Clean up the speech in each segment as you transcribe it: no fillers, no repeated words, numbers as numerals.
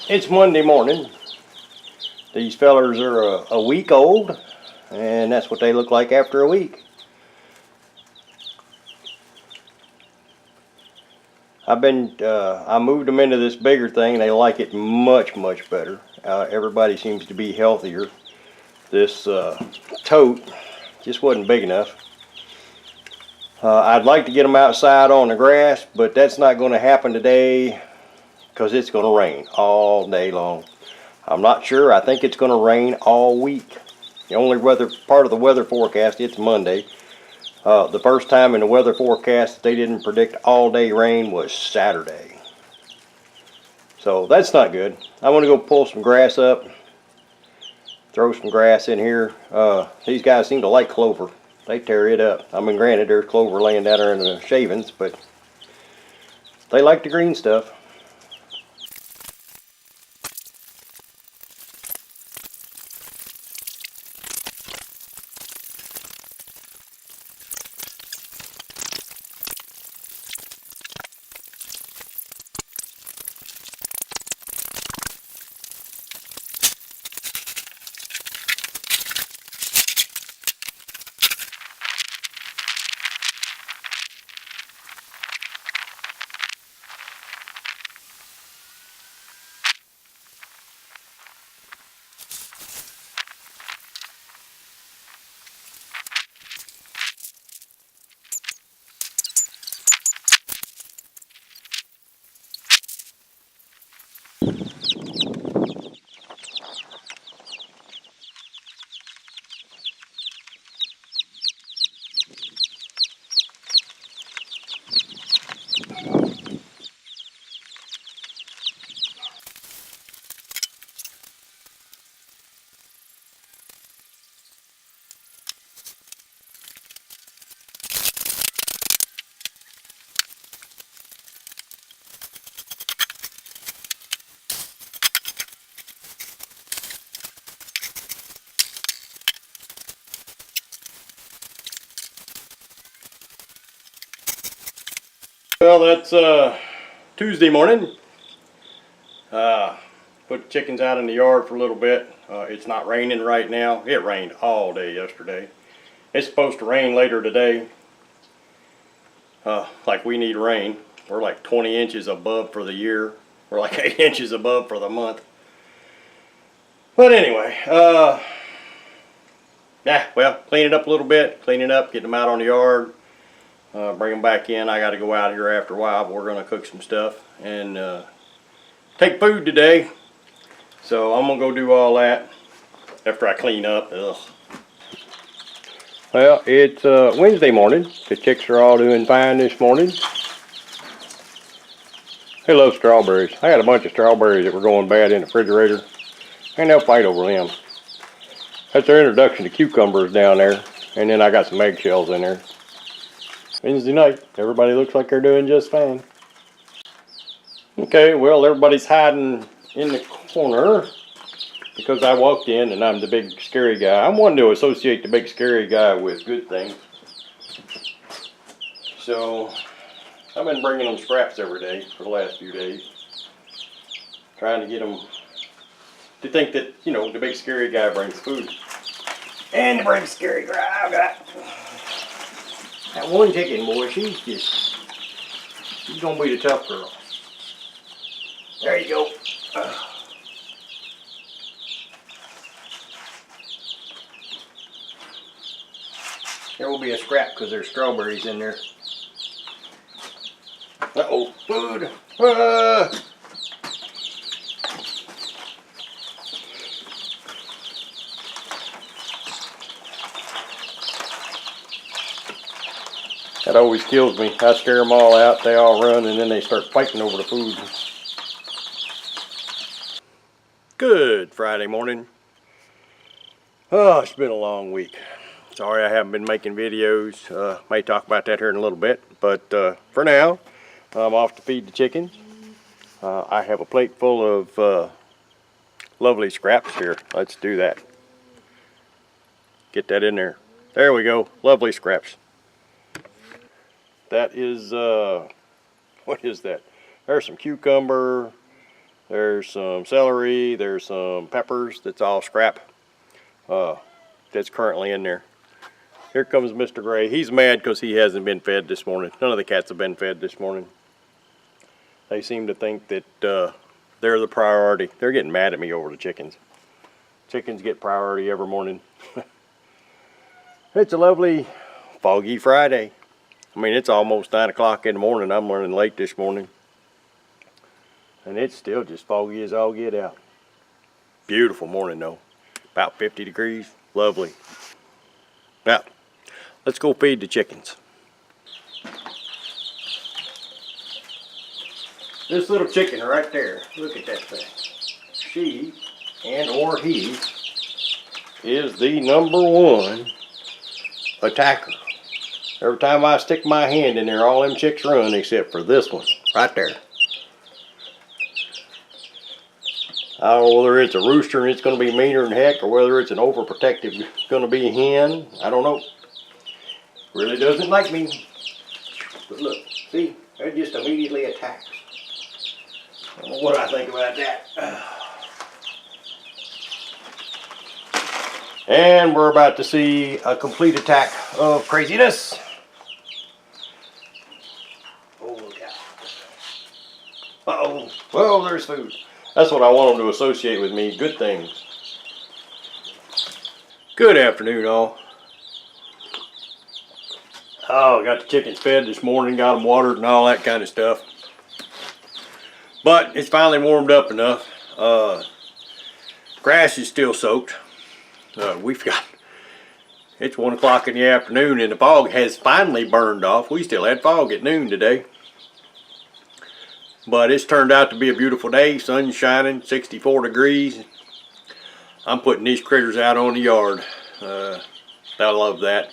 It's Monday morning. These fellers are a week old, and that's what they look like after a week. I moved them into this bigger thing. They like it much better. Everybody seems to be healthier. This tote just wasn't big enough. I'd like to get them outside on the grass, but that's not going to happen today because it's going to rain all day long. I'm not sure. I think it's going to rain all week. The only part of the weather forecast, it's Monday. The first time in the weather forecast they didn't predict all day rain was Saturday. So that's not good. I want to go pull some grass up, throw some grass in here. These guys seem to like clover. They tear it up. I mean, granted, there's clover laying down there in the shavings, but they like the green stuff. Well, that's Tuesday morning. Put the chickens out in the yard for a little bit. It's not raining right now. It rained all day yesterday. It's supposed to rain later today. Like we need rain. We're like 20 inches above for the year. We're like 8 inches above for the month. But anyway, yeah, well, clean it up a little bit. Clean it up, get them out on the yard. Bring them back in. I got to go out here after a while, but we're going to cook some stuff and take food today. So I'm going to go do all that after I clean up. Ugh. Well, it's Wednesday morning. The chicks are all doing fine this morning. They love strawberries. I had a bunch of strawberries that were going bad in the refrigerator, and they'll fight over them. That's their introduction to cucumbers down there, and then I got some eggshells in there. Wednesday night, everybody looks like they're doing just fine. Okay, well, everybody's hiding in the corner because I walked in and I'm the big scary guy. I'm one to associate the big scary guy with good things. So I've been bringing them scraps every day for the last few days, trying to get them to think that, you know, the big scary guy brings food. And the big scary guy, I've got that one chicken, boy, she's gonna be the tough girl. There you go. There will be a scrap because there's strawberries in there. Uh-oh, food. That always kills me. I scare them all out, they all run, and then they start fighting over the food. Good Friday morning. Oh, it's been a long week. Sorry I haven't been making videos. May talk about that here in a little bit, but for now, I'm off to feed the chickens. I have a plate full of lovely scraps here. Let's do that. Get that in there. There we go. Lovely scraps. That is, what is that? There's some cucumber. There's some celery, there's some peppers, that's all scrap. That's currently in there. Here comes Mr. Gray. He's mad because he hasn't been fed this morning. None of the cats have been fed this morning. They seem to think that they're the priority. They're getting mad at me over the chickens. Chickens get priority every morning. It's a lovely foggy Friday. I mean, it's almost 9 o'clock in the morning. I'm running late this morning. And it's still just foggy as all get out. Beautiful morning though. About 50 degrees. Lovely. Now, let's go feed the chickens. This little chicken right there, look at that thing. She, and or he, is the #1 attacker. Every time I stick my hand in there, all them chicks run except for this one, right there. I don't know whether it's a rooster and it's going to be meaner than heck, or whether it's an overprotective going to be a hen. I don't know. Really doesn't like me. But look, see, it just immediately attacks. I don't know what I think about that. And we're about to see a complete attack of craziness. Oh, look out. Uh-oh. Well, there's food. That's what I want them to associate with me. Good things. Good afternoon, all. Oh, got the chickens fed this morning. Got them watered and all that kind of stuff. But it's finally warmed up enough. Grass is still soaked. It's 1 o'clock in the afternoon and the fog has finally burned off. We still had fog at noon today. But it's turned out to be a beautiful day. Sun's shining, 64 degrees. I'm putting these critters out on the yard. They love that.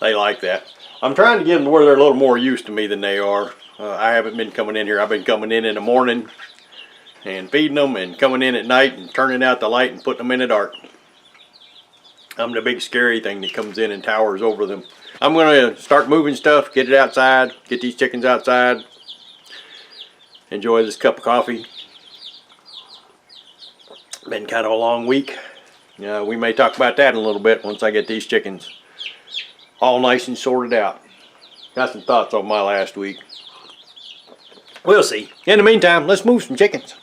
They like that. I'm trying to get them to where they're a little more used to me than they are. I haven't been coming in here. I've been coming in the morning and feeding them, and coming in at night and turning out the light and putting them in the dark. I'm the big scary thing that comes in and towers over them. I'm going to start moving stuff, get it outside, get these chickens outside. Enjoy this cup of coffee. Been kind of a long week. We may talk about that in a little bit once I get these chickens all nice and sorted out. Got some thoughts on my last week. We'll see. In the meantime, let's move some chickens.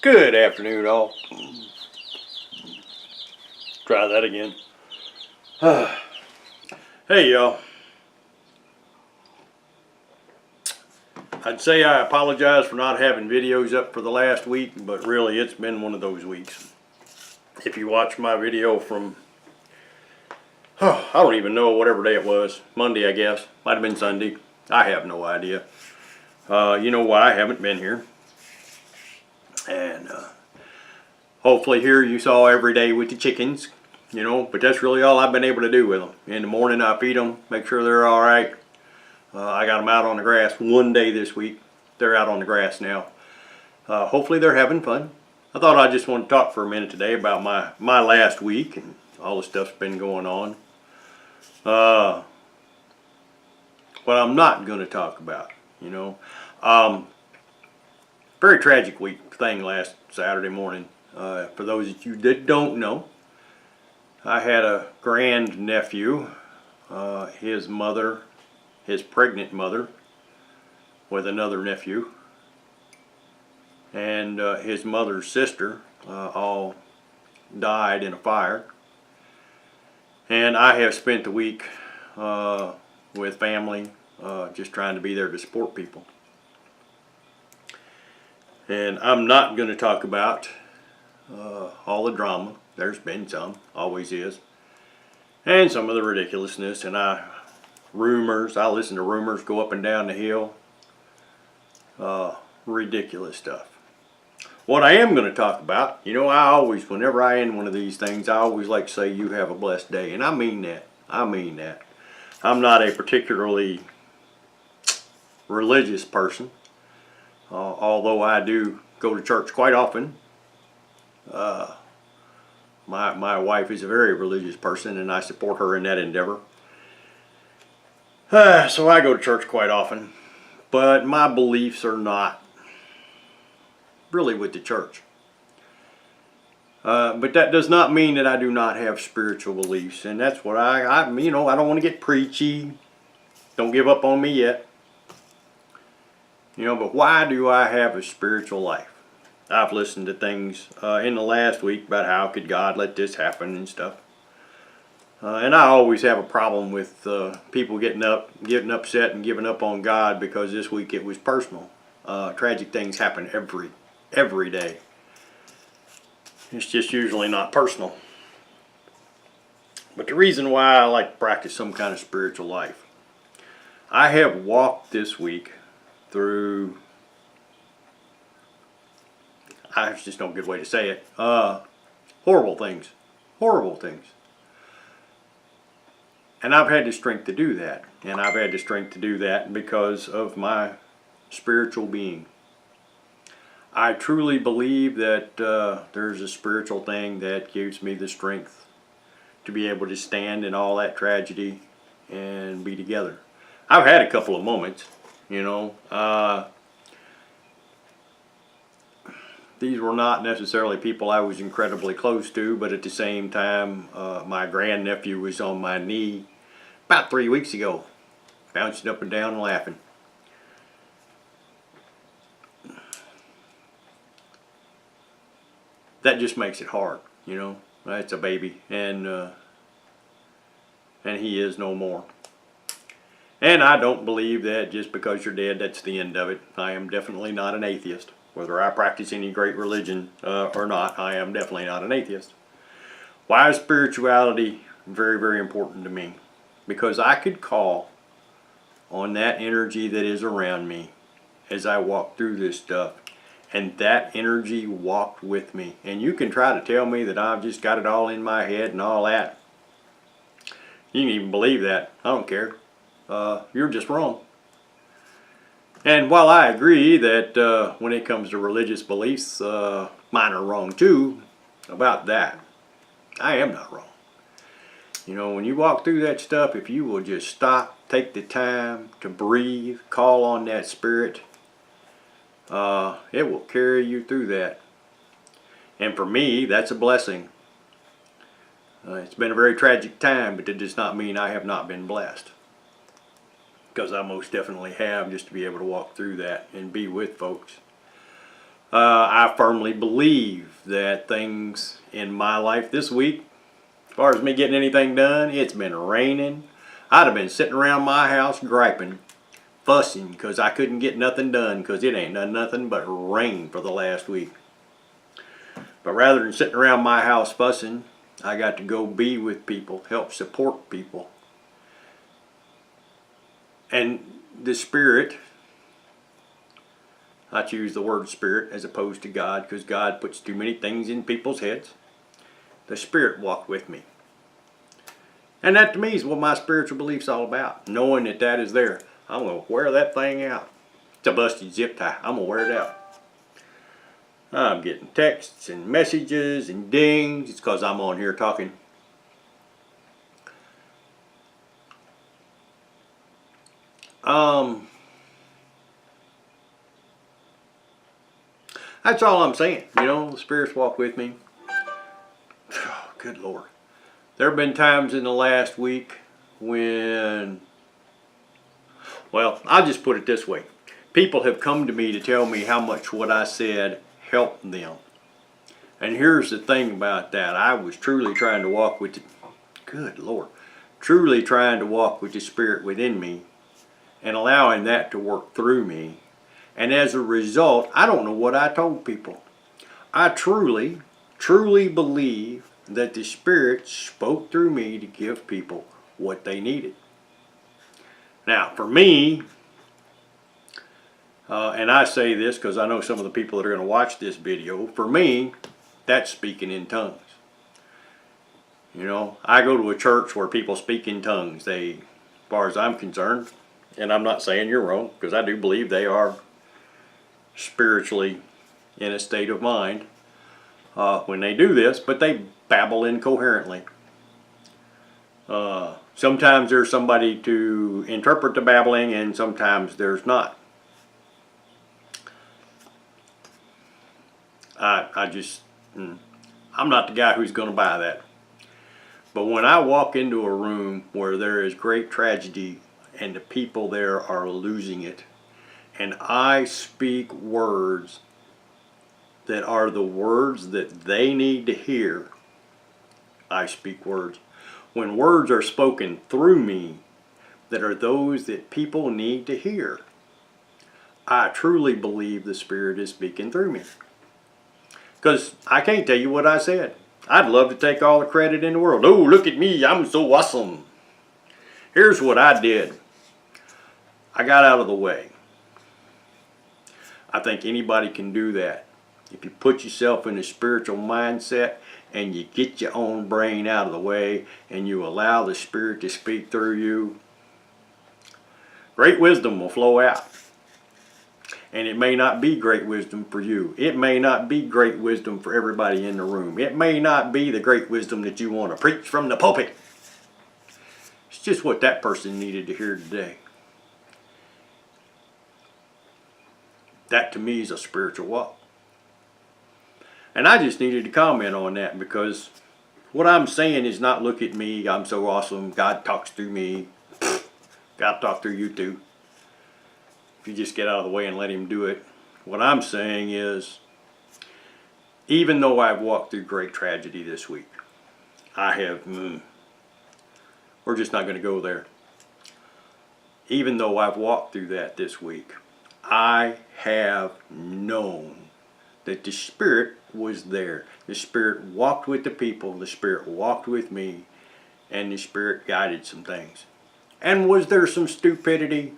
Good afternoon, all. Try that again. Hey, y'all. I'd say I apologize for not having videos up for the last week, but really it's been one of those weeks. If you watch my video from, I don't even know whatever day it was, Monday I guess, might have been Sunday, I have no idea. You know why I haven't been here. And hopefully here you saw every day with the chickens, you know, but that's really all I've been able to do with them. In the morning I feed them, make sure they're alright. I got them out on the grass one day this week. They're out on the grass now. Hopefully they're having fun. I thought I just want to talk for a minute today about my last week and all the stuff's been going on. What I'm not going to talk about, you know. Very tragic thing last Saturday morning. For those of you that don't know, I had a grandnephew, his mother, his pregnant mother, with another nephew, and his mother's sister, all died in a fire. And I have spent the week with family, just trying to be there to support people. And I'm not going to talk about all the drama. There's been some, always is, and some of the ridiculousness. And rumors, I listen to rumors go up and down the hill. Ridiculous stuff. What I am going to talk about, you know, I always, whenever I end one of these things, I always like to say, you have a blessed day. And I mean that. I mean that. I'm not a particularly religious person, although I do go to church quite often. My wife is a very religious person, and I support her in that endeavor. So I go to church quite often, but my beliefs are not really with the church. But that does not mean that I do not have spiritual beliefs, and that's what you know, I don't want to get preachy. Don't give up on me yet. You know, but why do I have a spiritual life? I've listened to things in the last week about how could God let this happen and stuff. And I always have a problem with people getting upset and giving up on God because this week it was personal. Tragic things happen every day. It's just usually not personal. But the reason why I like to practice some kind of spiritual life, I have walked this week through, I just don't get a way to say it, horrible things. Horrible things. And I've had the strength to do that. And I've had the strength to do that because of my spiritual being. I truly believe that there's a spiritual thing that gives me the strength to be able to stand in all that tragedy and be together. I've had a couple of moments, you know. These were not necessarily people I was incredibly close to, but at the same time, my grandnephew was on my knee about 3 weeks ago, bouncing up and down and laughing. That just makes it hard, you know. It's a baby, and he is no more. And I don't believe that just because you're dead, that's the end of it. I am definitely not an atheist. Whether I practice any great religion or not, I am definitely not an atheist. Why is spirituality very, very important to me? Because I could call on that energy that is around me as I walk through this stuff, and that energy walked with me. And you can try to tell me that I've just got it all in my head and all that. You can even believe that. I don't care. You're just wrong. And while I agree that when it comes to religious beliefs, mine are wrong too, about that, I am not wrong. You know, when you walk through that stuff, if you will just stop, take the time to breathe, call on that spirit, it will carry you through that. And for me, that's a blessing. It's been a very tragic time, but that does not mean I have not been blessed. Because I most definitely have, just to be able to walk through that and be with folks. I firmly believe that things in my life this week, as far as me getting anything done, it's been raining. I'd have been sitting around my house griping fussing because I couldn't get nothing done because it ain't done nothing but rain for the last week. But rather than sitting around my house fussing, I got to go be with people, help support people. And the Spirit, I choose the word Spirit as opposed to God because God puts too many things in people's heads. The Spirit walked with me. And that to me is what my spiritual belief's all about. Knowing that that is there. I'm going to wear that thing out. It's a busted zip tie. I'm going to wear it out. I'm getting texts and messages and dings. It's because I'm on here talking. That's all I'm saying. You know, the Spirit's walked with me. Oh, good Lord. There have been times in the last week when, well, I'll just put it this way. People have come to me to tell me how much what I said helped them. And here's the thing about that. I was truly trying to walk with, good Lord, truly trying to walk with the Spirit within me and allowing that to work through me. And as a result, I don't know what I told people. I truly believe that the Spirit spoke through me to give people what they needed. Now, for me, and I say this because I know some of the people that are going to watch this video, for me, that's speaking in tongues. You know, I go to a church where people speak in tongues. They, as far as I'm concerned, and I'm not saying you're wrong, because I do believe they are spiritually in a state of mind when they do this, but they babble incoherently. Sometimes there's somebody to interpret the babbling, and sometimes there's not. I'm not the guy who's going to buy that. But when I walk into a room where there is great tragedy and the people there are losing it, and I speak words that are the words that they need to hear, I speak words. When words are spoken through me that are those that people need to hear, I truly believe the Spirit is speaking through me. Because I can't tell you what I said. I'd love to take all the credit in the world. Oh, look at me, I'm so awesome. Here's what I did. I got out of the way. I think anybody can do that. If you put yourself in a spiritual mindset and you get your own brain out of the way and you allow the Spirit to speak through you, great wisdom will flow out. And it may not be great wisdom for you. It may not be great wisdom for everybody in the room. It may not be the great wisdom that you want to preach from the pulpit. It's just what that person needed to hear today. That to me is a spiritual walk. And I just needed to comment on that because what I'm saying is not look at me, I'm so awesome, God talks through me. God talks through you too. If you just get out of the way and let Him do it. What I'm saying is, even though I've walked through great tragedy this week, I have, we're just not going to go there. Even though I've walked through that this week, I have known that the Spirit was there. The Spirit walked with the people, the Spirit walked with me, and the Spirit guided some things. And was there some stupidity?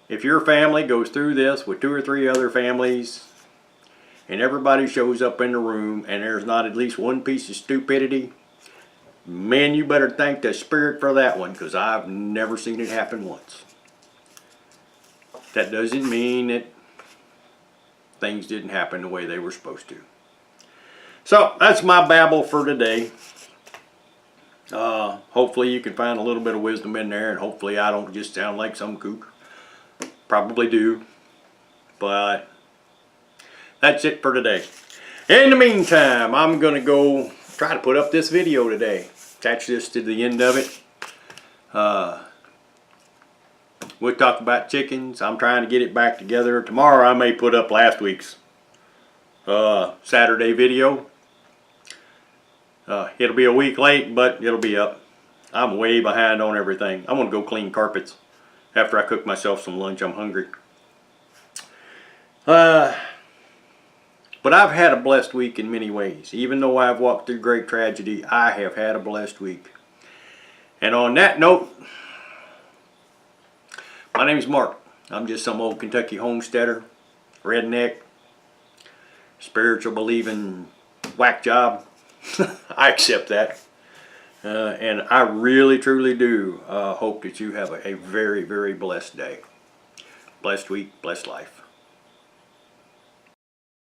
If your family goes through this with 2 or 3 other families, and everybody shows up in the room, and there's not at least one piece of stupidity, man, you better thank the Spirit for that one, because I've never seen it happen once. That doesn't mean that things didn't happen the way they were supposed to. So, that's my babble for today. Hopefully you can find a little bit of wisdom in there, and hopefully I don't just sound like some kook. Probably do. But that's it for today. In the meantime, I'm going to go try to put up this video today. Attach this to the end of it. We'll talk about chickens. I'm trying to get it back together. Tomorrow I may put up last week's Saturday video. It'll be a week late, but it'll be up. I'm way behind on everything. I'm going to go clean carpets. after I cook myself some lunch. I'm hungry. But I've had a blessed week in many ways. Even though I've walked through great tragedy, I have had a blessed week. And on that note, my name's Mark. I'm just some old Kentucky homesteader, redneck, spiritual believing whack job. I accept that. And I really, truly do hope that you have a very, very blessed day. Blessed week, blessed life.